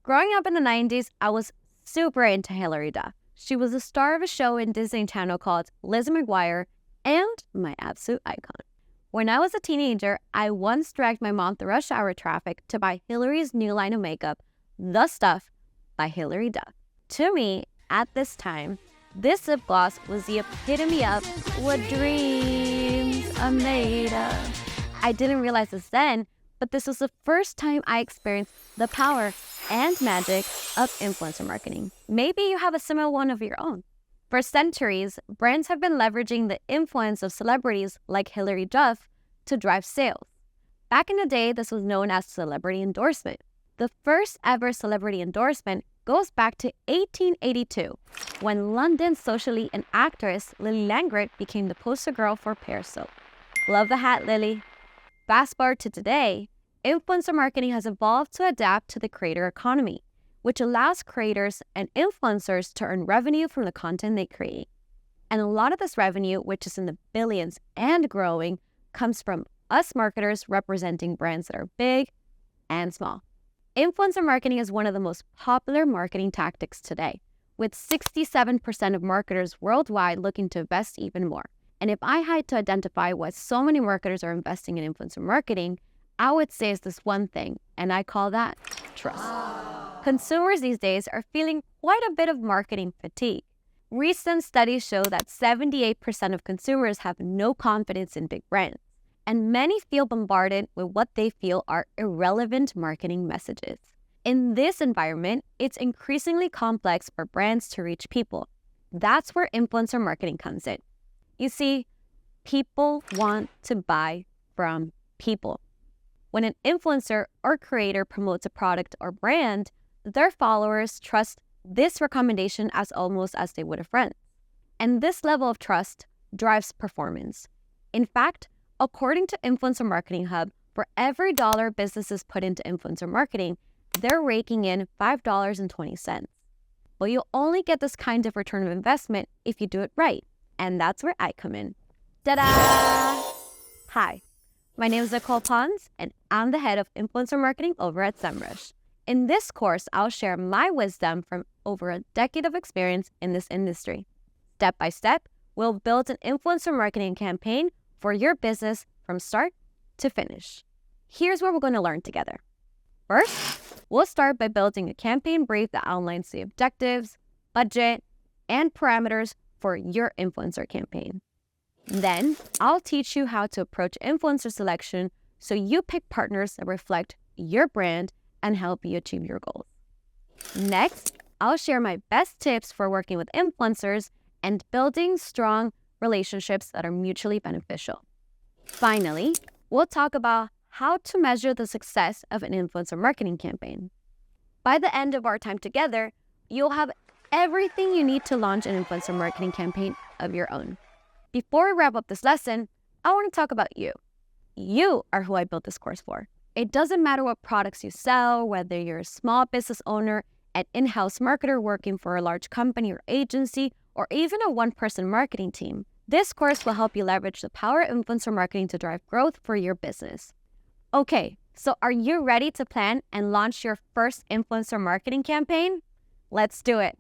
Growing up in the 90s, I was super into Hilary Duff. She was the star of a show in Disney Channel called Lizzie McGuire and my absolute icon. When I was a teenager, I once dragged my mom through rush hour traffic to buy Hilary's new line of makeup, The Stuff by Hilary Duff. To me, at this time, this lip gloss was the epitome of what dreams are made of. I didn't realize this then, but this was the first time I experienced the power and magic of influencer marketing. Maybe you have a similar one of your own. For centuries, brands have been leveraging the influence of celebrities like Hilary Duff to drive sales. Back in the day, this was known as celebrity endorsement. The first ever celebrity endorsement goes back to 1882, when London socialite and actress Lily Langret became the poster girl for Pear soap. Love the hat, Lily. Fast forward to today, influencer marketing has evolved to adapt to the creator economy, which allows creators and influencers to earn revenue from the content they create. And a lot of this revenue, which is in the billions and growing, comes from us marketers representing brands that are big and small. Influencer marketing is one of the most popular marketing tactics today, with 67% of marketers worldwide looking to invest even more. And if I had to identify why so many marketers are investing in influencer marketing, I would say it's this one thing, and I call that trust. Consumers these days are feeling quite a bit of marketing fatigue. Recent studies show that 78% of consumers have no confidence in big brands, and many feel bombarded with what they feel are irrelevant marketing messages. In this environment, it's increasingly complex for brands to reach people. That's where influencer marketing comes in. You see, people want to buy from people. When an influencer or creator promotes a product or brand, their followers trust this recommendation as almost as they would a friend. And this level of trust drives performance. In fact, according to Influencer Marketing Hub, for every dollar businesses put into influencer marketing, they're raking in $5.20. But you'll only get this kind of return of investment if you do it right. And that's where I come in. Ta-da! Hi, my name is Nicole Ponce, and I'm the head of influencer marketing over at Semrush. In this course, I'll share my wisdom from over a decade of experience in this industry. Step by step, we'll build an influencer marketing campaign for your business from start to finish. Here's what we're going to learn together. First, we'll start by building a campaign brief that outlines the objectives, budget, and parameters for your influencer campaign. Then, I'll teach you how to approach influencer selection so you pick partners that reflect your brand and help you achieve your goals. Next, I'll share my best tips for working with influencers and building strong relationships that are mutually beneficial. Finally, we'll talk about how to measure the success of an influencer marketing campaign. By the end of our time together, you'll have everything you need to launch an influencer marketing campaign of your own. Before we wrap up this lesson, I want to talk about you. You are who I built this course for. It doesn't matter what products you sell, whether you're a small business owner, an in-house marketer working for a large company or agency, or even a one-person marketing team. This course will help you leverage the power of influencer marketing to drive growth for your business. Okay, so are you ready to plan and launch your first influencer marketing campaign? Let's do it.